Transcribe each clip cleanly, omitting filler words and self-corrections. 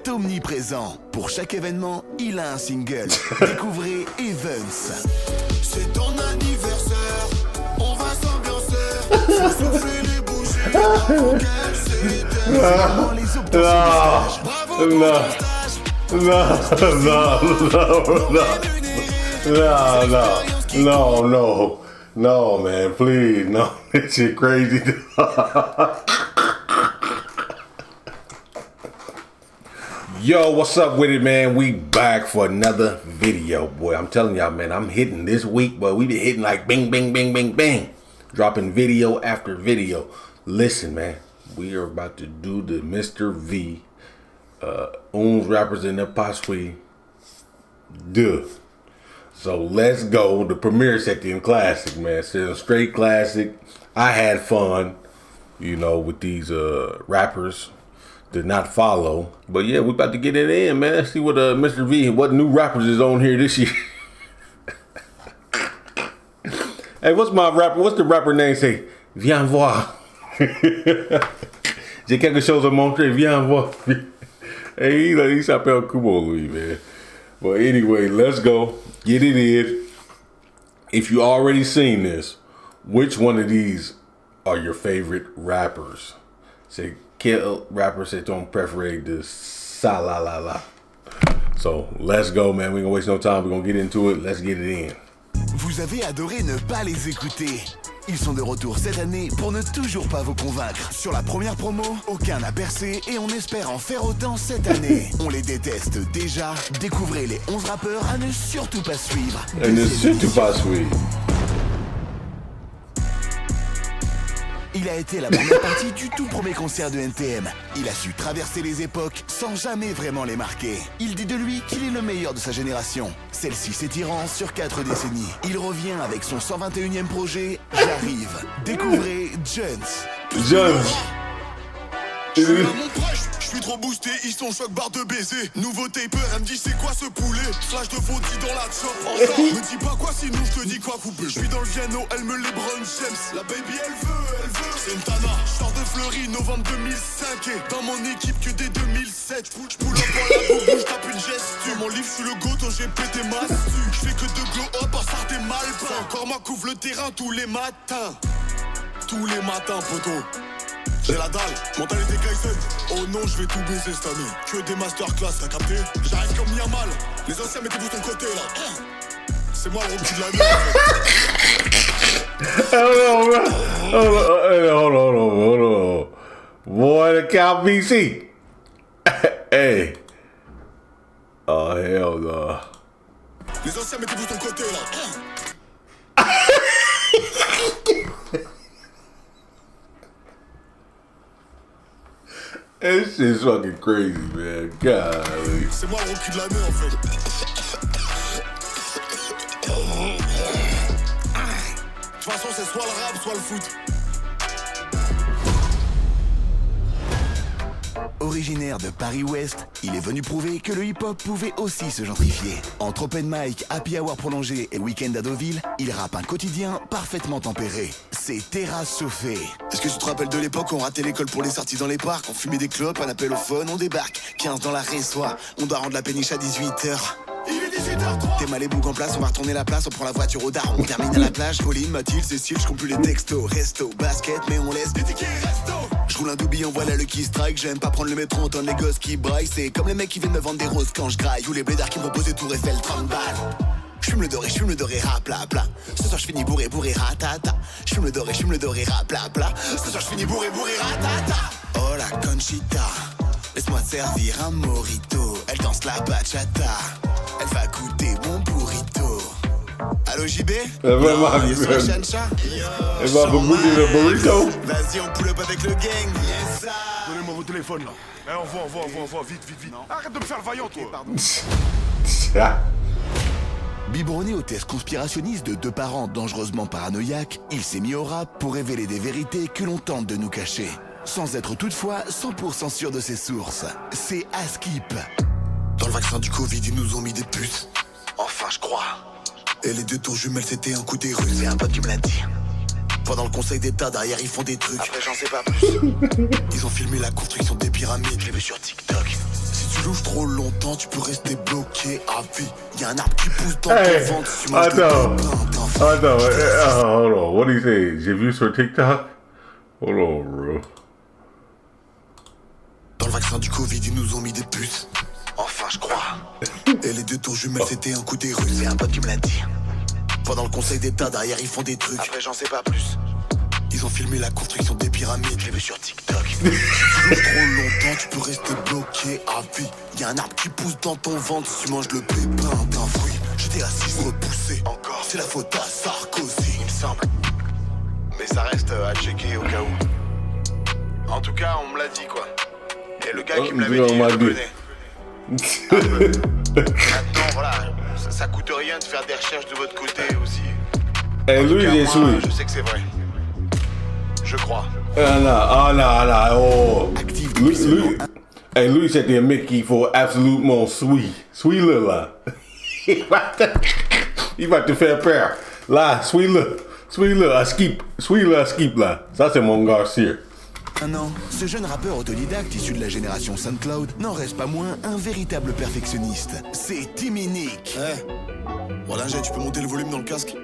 omniprésent. Pour chaque événement, il a un single. Découvrez Evans. C'est ton anniversaire, on va s'ambiancer. Faut souffler les bougies avant qu'elle s'éteigne. Également les options de stage. Bravo pour ton stage. No, man, please, no, that shit crazy. Yo, what's up with it, man? We back for another video, boy. I'm telling y'all, man, I'm hitting this week, but we been hitting like bing, bing, bing, bing, bing. Dropping video after video. Listen, man, we are about to do the Mr. V, Uns rappers in the Pasui. Duh. So let's go. The premiere section classic, man. It's a straight classic. I had fun, you know, with these rappers. Did not follow. But yeah, we about to get it in, man. Let's see what Mr. V, what new rappers is on here this year. Hey, what's the rapper name say? Viens voir. J'ai quelque chose à montrer. Viens voir. Hey, il s'appelle Kubo Louis, man. But anyway, let's go. Get it in. If you already seen this, which one of these are your favorite rappers? C'est quel rapper c'est ton préféré de ça la la la? So let's go, man. We ain't gonna waste no time. We're gonna get into it. Let's get it in. Vous avez adoré ne pas les écouter. Ils sont de retour cette année pour ne toujours pas vous convaincre. Sur la première promo, aucun n'a percé et on espère en faire autant cette année. On les déteste déjà. Découvrez les 11 rappeurs à ne surtout pas suivre. Et ne surtout pas suivre. Il a été la première partie du tout premier concert de NTM. Il a su traverser les époques sans jamais vraiment les marquer. Il dit de lui qu'il est le meilleur de sa génération. Celle-ci s'étirant sur 4 décennies. Il revient avec son 121e projet, J'arrive. Découvrez Jones. Je suis à mon prêche, je suis trop boosté, ils sont choc barre de baiser. Nouveau taper, elle me dit c'est quoi ce poulet? Flash de fauteuil dans la chop. Me dis pas quoi sinon je te dis quoi couper. Je suis dans le Viano, elle me les Brown James. La baby elle veut. C'est une tana, je sors de Fleury, novembre 2005. Et dans mon équipe que dès 2007. Je pull up en la boubou, je tape une gestu. Mon livre, je suis le goat, j'ai pété ma stu. Je fais que de glow up, en sorte t'es mal peint. Encore moi couvre le terrain tous les matins. Tous les matins, poteau. J'ai la dalle, mentalité Kaizen. Oh non, je vais tout baiser cette année. Que des masterclass, t'as capté? J'arrive comme Yamal. Les anciens, mettez-vous ton côté là. C'est moi le rookie de l'année. Hold on. Boy, the Cal BC. Hey. Oh, hell no. Les anciens, mettez-vous ton côté là. This shit's fucking crazy, man. Golly. C'est moi le rookie de l'année en fait. De toute façon, c'est soit le rap, soit le foot. Originaire de Paris-Ouest, il est venu prouver que le hip-hop pouvait aussi se gentrifier. Entre open mic, happy hour prolongé et week-end à Deauville, il rappe un quotidien parfaitement tempéré. C'est terrasse chauffée. Est-ce que tu te rappelles de l'époque où on ratait l'école pour les sorties dans les parcs? On fumait des clopes, un appel au phone, on débarque. 15 dans la résoie, on doit rendre la péniche à 18h. Il est 18h03. T'es mal les boucs en place, on va retourner la place, on prend la voiture au daron. On termine à la plage, Pauline, Mathilde, Cécile, je compte plus les textos. Resto, basket, mais on laisse des tickets resto. Je roule un doubillon, voilà le key strike. J'aime pas prendre le métro, entendre les gosses qui braillent. C'est comme les mecs qui viennent me vendre des roses quand je graille. Ou les blédards qui me proposent des tours Eiffel 30 balles. J'fume le doré, rap, bla bla. Ce soir j'finis bourré, ratata. J'fume le doré, rap, bla bla. Ce soir j'finis bourré, ratata. Oh la Conchita, laisse-moi te servir un mojito. Elle danse la bachata, elle va goûter mon burrito. Allô JB? Elle va goûter le burrito. Vas-y, on pull up avec le gang. Yes, sir. Donnez-moi vos téléphones là. Eh, on voit, vite. Arrête de me faire le vaillant, toi. Pardon. Biberonné aux thèses conspirationnistes de 2 parents dangereusement paranoïaques, il s'est mis au rap pour révéler des vérités que l'on tente de nous cacher. Sans être toutefois 100% sûr de ses sources. C'est Askip. Dans le vaccin du Covid, ils nous ont mis des puces. Enfin, je crois. Et les 2 tours jumelles, c'était un coup des rues. C'est un pote qui me l'a dit. Pendant le conseil d'état, derrière, ils font des trucs. Après, j'en sais pas plus. Ils ont filmé la construction des pyramides. Je l'ai vu sur TikTok. Si tu tu louches trop longtemps, tu peux rester bloqué à vie. Y'a un arbre qui pousse dans ton ventre, si tu manges Attends, hold on. What do you say? J'ai vu sur TikTok? Hold on, bro. Dans le vaccin du Covid, ils nous ont mis des puces. Enfin, je crois. Et les deux tours jumelles, c'était un coup des Russes. C'est un pote qui me l'a dit. Pendant le conseil d'état, derrière, ils font des trucs. Après, j'en sais pas plus. Ils ont filmé la construction des pyramides. Je l'ai vu sur TikTok. Si tu louches trop longtemps, tu peux rester bloqué à vie. Y'a un arbre qui pousse dans ton ventre, si tu manges le pépin d'un fruit. J'étais assis repoussé. Encore. C'est la faute à Sarkozy, il me semble. Mais ça reste à checker au cas où. En tout cas, on me l'a dit, quoi. Et le gars qui me l'avait dit, je le connais. Maintenant, voilà, ça coûte rien de faire des recherches de votre côté aussi. Hey, lui, il est sweet. Je sais que c'est vrai. Je crois. Active Lui, hey, lui c'était Mickey for absolument sweet. Sweet là. Il va te faire peur. Là, sweet là, skip là. Ça, c'est mon Garcia. Un an, ce jeune rappeur autodidacte issu de la génération SoundCloud n'en reste pas moins un véritable perfectionniste. C'est Timmy Nick. Voilà, tu peux monter le volume dans le casque.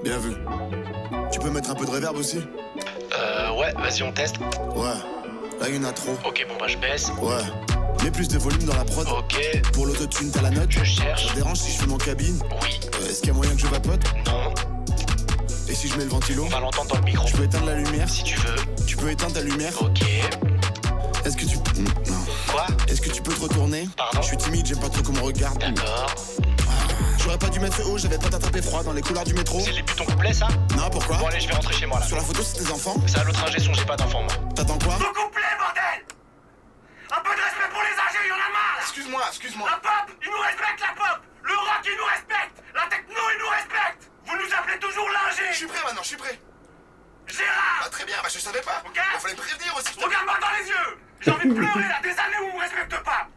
Bien vu. Tu peux mettre un peu de reverb aussi? Ouais, vas-y, on teste. Ouais, là il y en a trop. Ok, bon bah je baisse. Ouais. Mets plus de volume dans la prod. Ok. Pour l'autotune, t'as la note? Je cherche. Ça te dérange si je fais en cabine? Oui. Est-ce qu'il y a moyen que je vapote? Non. Et si je mets le ventilo? On va l'entendre dans le micro. Je peux éteindre la lumière? Si tu veux. Tu peux éteindre ta lumière? Ok. Est-ce que tu... Non. Quoi? Est-ce que tu peux te retourner? Pardon? Je suis timide, j'aime pas trop qu'on me regarde. D'accord. J'aurais pas dû mettre ce haut, j'avais pas t'attraper froid dans les couloirs du métro. C'est le début de ton couplet, ça? Non, pourquoi? Bon allez, je vais rentrer chez moi là. Sur la photo, c'est tes enfants? C'est à l'autre ingé son, j'ai pas d'enfant moi. T'attends quoi? Ton couplet, bordel! Un peu de respect pour les âgés, y'en a marre! Excuse-moi. La pop, ils nous respectent, la pop! Le rock, ils nous respectent! La techno, ils nous respectent! Vous nous appelez toujours l'ingé! Je suis prêt maintenant, je suis prêt. Gérard! Très bien, je savais pas. Ok. Il fallait me prévenir aussi. Regarde-moi dans les yeux! J'ai envie de pleurer là, des années où on me respecte pas!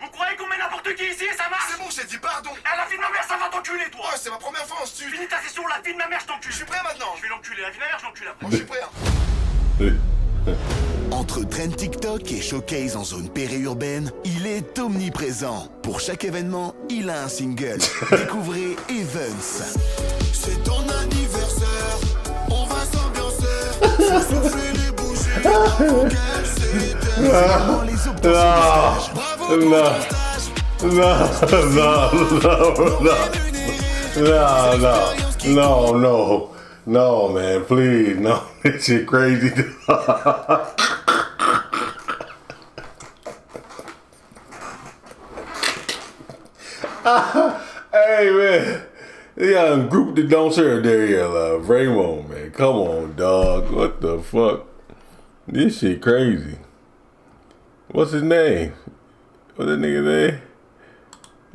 Vous croyez qu'on met n'importe qui ici et ça marche? C'est bon, j'ai dit pardon. Eh, la fille de ma mère, ça va t'enculer, toi! Ouais, c'est ma première fois en studio. Finis ta session, la fille de ma mère, je t'encule! Je suis prêt maintenant. Je vais l'enculer, la fille de ma mère, je l'encule après. Moi, je suis prêt. Hein. Entre trend TikTok et showcase en zone périurbaine, il est omniprésent. Pour chaque événement, il a un single. Découvrez Evans. C'est ton anniversaire, on va s'ambiancer. Faut souffler les bougies. Mais également les obtentions de stage. Bravo pour ton stage. No, man, please, no, this shit crazy. Hey, man, il y a un groupe de danseurs derrière là, vraiment, man. Come on, dog. What the fuck? This shit crazy. What's his name? What's that nigga name?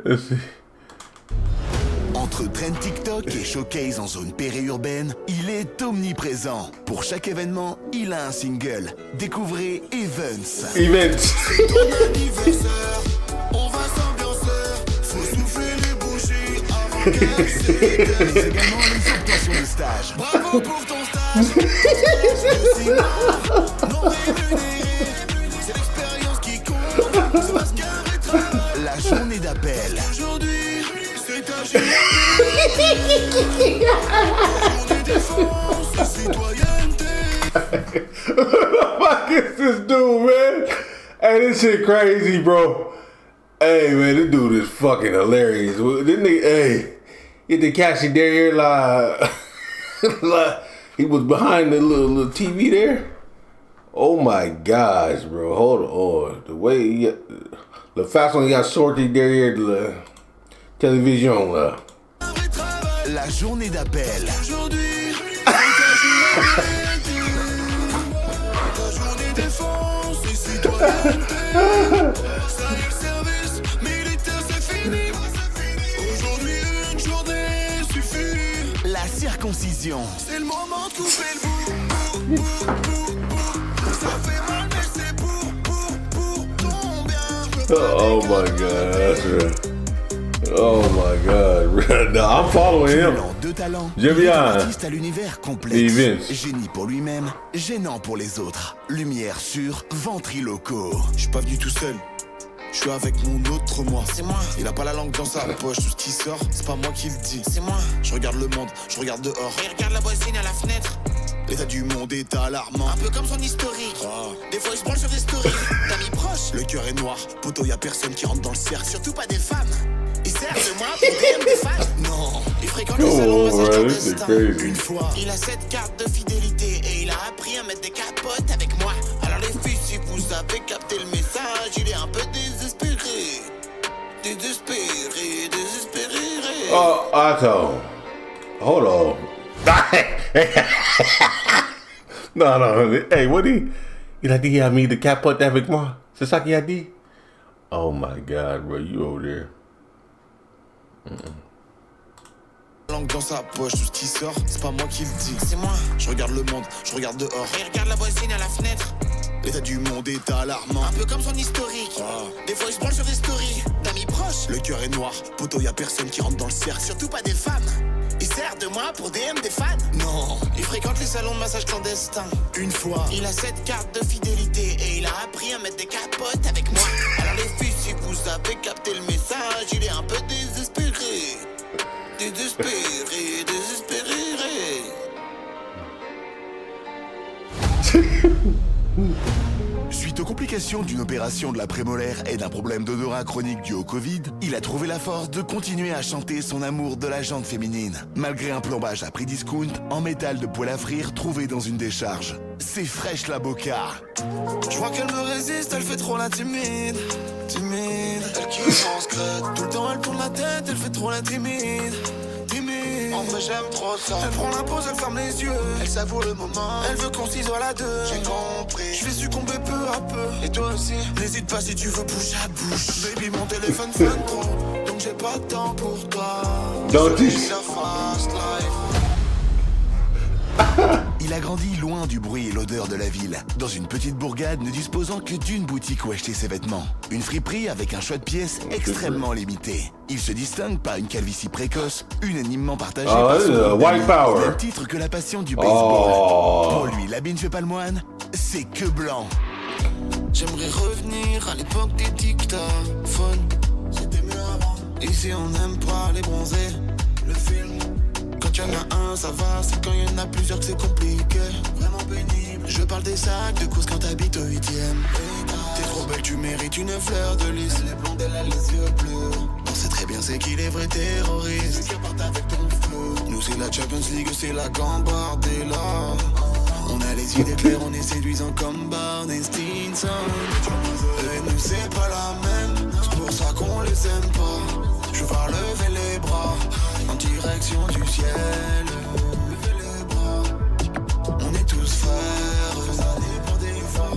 Let's see. Entre trend TikTok et showcase en zone périurbaine, il est omniprésent. Pour chaque événement, il a un single. Découvrez Evans. Events. Ton anniversaire, on va s'ambiancer. Faut souffler les bougies avant qu'elle s'éteigne. Mais également les obtentions de stage. Bravo pour ton stage. Non rémunéré, c'est l'expérience qui compte. C'est parce qu'un rétro. La journée d'appel. Aujourd'hui, c'est ta journée. Journée défense et citoyenneté. Fuck is this dude, man? Hey, this shit crazy, bro. Hey, man, this dude is fucking hilarious. This nigga, hey, get the cashier there, like, he was behind the little TV there. Oh my gosh, bro. Hold on. The way la façon il a sorti derrière la télévision, là. La journée d'appel. Aujourd'hui, c'est ta journée défense et citoyenneté. Salut service, militaire c'est fini. Aujourd'hui une journée suffit. La circoncision. C'est le moment de couper le bout. Ça fait mal mais c'est pour ton bien. Oh my god, that's right. Oh my god. No, I'm following him. Cumulant deux talents, J'aime il est bien. un artiste à l'univers complexe. Evans. Génie pour lui-même, gênant pour les autres. Lumière sur ventriloquo. Je suis pas venu tout seul, je Je suis avec mon autre moi. C'est moi. Il a pas la langue dans sa poche. Tout ce qui sort, c'est pas moi qui le dis. C'est moi. Je regarde le monde, je regarde dehors. Et regarde la voisine à la fenêtre. L'état du monde est alarmant. Un peu comme son historique. Des fois il se branle sur des stories. D'amis proches. Le cœur est noir. Poto, y a personne qui rentre dans le cercle. Surtout pas des femmes. Il sert de moi pour DM des fans. Non. Il fréquente le salon massage clandestin. Une fois. Il a cette carte de fidélité. Et il a appris à mettre des capotes avec moi. Alors les filles, si vous avez capté le message, il est un peu désespéré. Désespéré. Oh, Otto. Hold on. non. Hey, what il a dit il a mis de capote avec moi. C'est ça qu'il a dit? Oh my God, bro, you over there. Langue dans sa poche, tout ce qui sort, c'est pas moi qui le dis. C'est moi. Je regarde le monde, je regarde dehors. Et regarde la voisine à la fenêtre. L'état du monde est alarmant. Un peu comme son historique. Des fois il se branle sur des stories. D'amis proches. Le cœur est noir. Poto, y a personne qui rentre dans le cercle. Surtout pas des femmes. Il sert de moi pour DM des fans. Non. Il fréquente les salons de massage clandestins. Une fois. Il a cette carte de fidélité. Et il a appris à mettre des capotes avec moi. Alors les filles, si vous avez capté le message, il est un peu désespéré. Désespéré. Suite aux complications d'une opération de la prémolaire et d'un problème d'odorat chronique dû au Covid, il a trouvé la force de continuer à chanter son amour de la jante féminine, malgré un plombage à prix discount en métal de poêle à frire trouvé dans une décharge. C'est fraîche la boca. Je vois qu'elle me résiste, elle fait trop la timide. Elle qui pense que tout le temps elle tourne la tête, elle fait trop la timide. En vrai j'aime trop ça. Elle prend la pause, elle ferme les yeux. Elle savoure le moment. Elle veut qu'on s'isole à deux. J'ai compris. Je vais succomber peu à peu. Et toi aussi. N'hésite pas si tu veux bouche à bouche. Baby mon téléphone sonne trop. Donc j'ai pas de temps pour toi. Il a grandi loin du bruit et l'odeur de la ville, dans une petite bourgade ne disposant que d'une boutique où acheter ses vêtements. Une friperie avec un choix de pièces extrêmement limité. Il se distingue par une calvitie précoce, unanimement partagée par son White Power. au même titre que la passion du baseball. Pour lui, l'habit ne fait pas le moine, c'est que blanc. J'aimerais revenir à l'époque des dictaphones. C'était mieux avant. Ici on n'aime pas les bronzés. Le film. Quand y'en a un, ça va, c'est quand y'en a plusieurs que c'est compliqué. Vraiment pénible. Je parle des sacs de course quand t'habites au 8ème. T'es trop belle, tu mérites une fleur de lys. Elle est blonde, elle a les yeux bleus. On sait très bien c'est qui les vrais terroristes. Ceux qui repartent avec ton fleu. Nous c'est la Champions League, c'est la Gambardella. On a les yeux d'éclair, on est séduisants comme Barney Stinson. Et nous c'est pas la même, c'est pour ça qu'on les aime pas. Je vais lever les bras en direction du ciel. Lever les bras, on est tous frères, ça dépend des fois.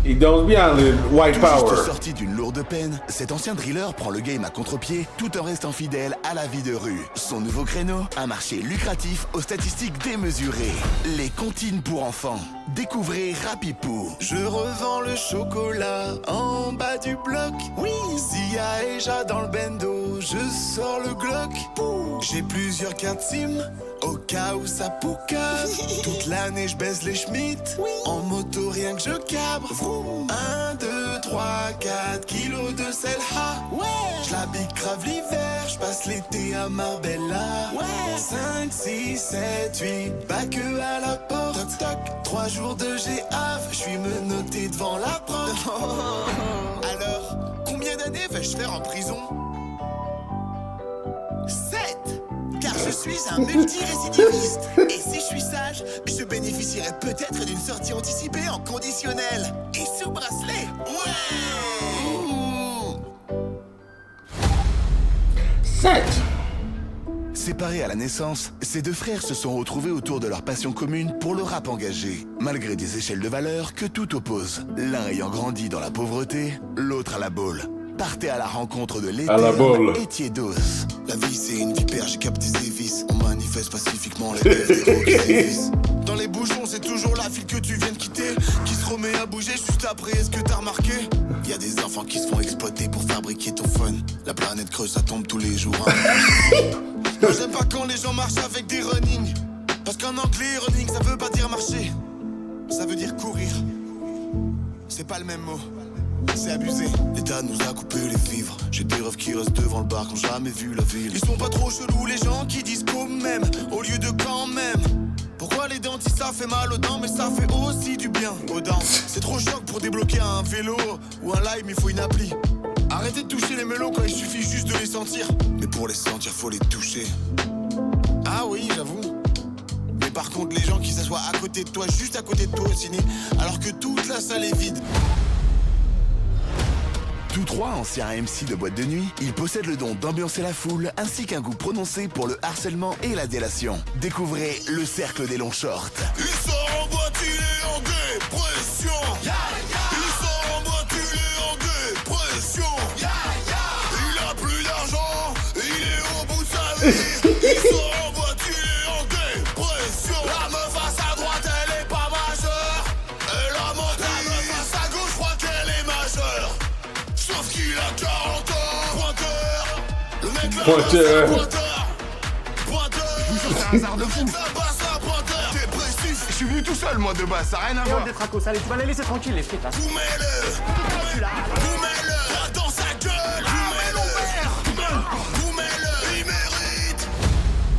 Il danse bien le White Power. Juste sorti d'une lourde peine, cet ancien driller prend le game à contre-pied tout en restant fidèle à la vie de rue. Son nouveau créneau, un marché lucratif aux statistiques démesurées. Les comptines pour enfants. Découvrez Rapipou. Je revends le chocolat en bas du bloc. Oui, Zia et Ja dans le bendo, je sors le Glock. J'ai plusieurs cartes SIM, au cas où ça poucave. Toute l'année je baisse les Schmitt, en moto rien que je cabre. 1, 2, 3, 4 kilos de sel, ha. Je l'habite grave l'hiver, je passe l'été à Marbella. 5, 6, 7, 8, pas que à la porte. Toc toc, 3 jours de GAV, je suis menotté devant la proc. Alors, combien d'années vais-je faire en prison? 7. Car je suis un multirécidiviste. Et si je suis sage, je bénéficierai peut-être d'une sortie anticipée en conditionnel. Et sous bracelet. Ouais. 7. Séparés à la naissance, ces deux frères se sont retrouvés autour de leur passion commune pour le rap engagé, malgré des échelles de valeur que tout oppose. L'un ayant grandi dans la pauvreté, l'autre à la boule. Partez à la rencontre de l'éternel Étiédos. La vie c'est une vipère, j'ai capté ses vis. On manifeste pacifiquement les héros qui sévissent. Dans les bouchons c'est toujours la file que tu viens de quitter qui se remet à bouger juste après, est-ce que t'as remarqué? Y'a des enfants qui se font exploiter pour fabriquer ton fun. La planète creuse ça tombe tous les jours, hein. Moi j'aime pas quand les gens marchent avec des running. Parce qu'en anglais running ça veut pas dire marcher, ça veut dire courir. c'est pas le même mot. C'est abusé. L'État nous a coupé les vivres. J'ai des rêves qui restent devant le bar qui ont jamais vu la ville. Ils sont pas trop chelous les gens qui disent quand même au lieu de quand même. Pourquoi les dentistes ça fait mal aux dents mais ça fait aussi du bien aux dents. C'est trop choc pour débloquer un vélo ou un lime, il faut une appli. Arrêtez de toucher les melons quand il suffit juste de les sentir. Mais pour les sentir faut les toucher. Ah oui j'avoue. Mais par contre les gens qui s'assoient à côté de toi, juste à côté de toi au ciné, alors que toute la salle est vide. Tous trois anciens MC de boîte de nuit, ils possèdent le don d'ambiancer la foule ainsi qu'un goût prononcé pour le harcèlement et la délation. Découvrez le cercle des longs shorts. Il sort en boîte, il est en dépression. Il sort en boîte, il est en dépression. Il a plus d'argent, il est au bout de sa vie. Il sort en boîte, il est en dépression. La meuf à sa droite, elle est pas majeure. Et la meuf à sa gauche, je crois qu'elle est majeure. Sauf qu'il a 40 ans. Pointeur. Le mec là, Pointeur. Pointeur. C'est un hasard de fou. Dépressif. Je suis venu tout seul, moi, de base, ça n'a rien à voir. Des tracos, allez, tu vas les laisser tranquilles, les frites. Hein. Boumez-le. Boumez-le. Dans sa gueule. Boumez-le. Boumez-le. Il mérite.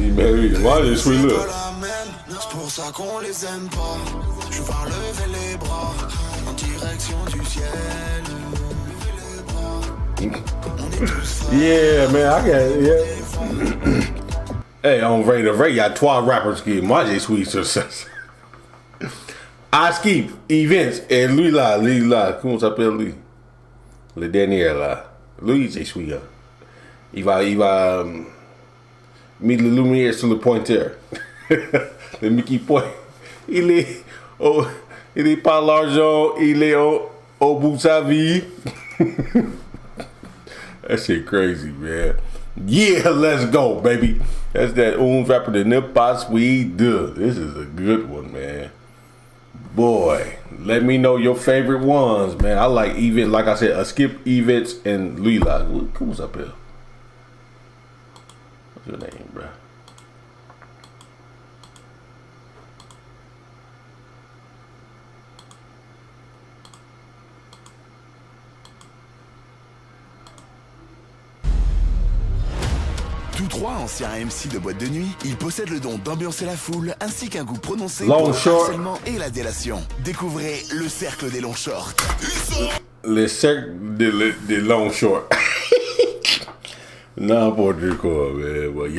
Il mérite. Moi, j'ai sweet C'est look. pas la même. C'est pour ça qu'on les aime pas. Je vais voir lever les bras en direction du ciel. Yeah, man, I got it, yeah. Hey, on Ray the Ray, il y a 3 rappers qui, moi j'ai suivi sur ça. Ice Keep, Events, et lui là, comment ça s'appelle lui? Le dernier là. Lui, j'ai suivi. Il va mettre le lumière sur le pointeur. Le Mickey Point. Il est pas l'argent, il est au bout de sa vie. That shit crazy, man. Yeah, let's go, baby. That's that Oons rapper, the Nip Boss We Do. This is a good one, man. Boy, let me know your favorite ones, man. I like Events, like I said, Skip, Events, and Lila. Who's up here? What's your name, bro? Tous trois anciens MC de boîte de nuit, ils possèdent le don d'ambiancer la foule ainsi qu'un goût prononcé Long pour le short. harcèlement et la délation. Découvrez le cercle des longs shorts. Le cercle des long short. N'importe quoi, man. Well,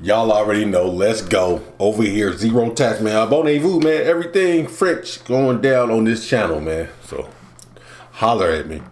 y'all already know. Let's go. Over here, Zero Tax, man. Abonnez-vous, man. Everything French going down on this channel, man. So, holler at me.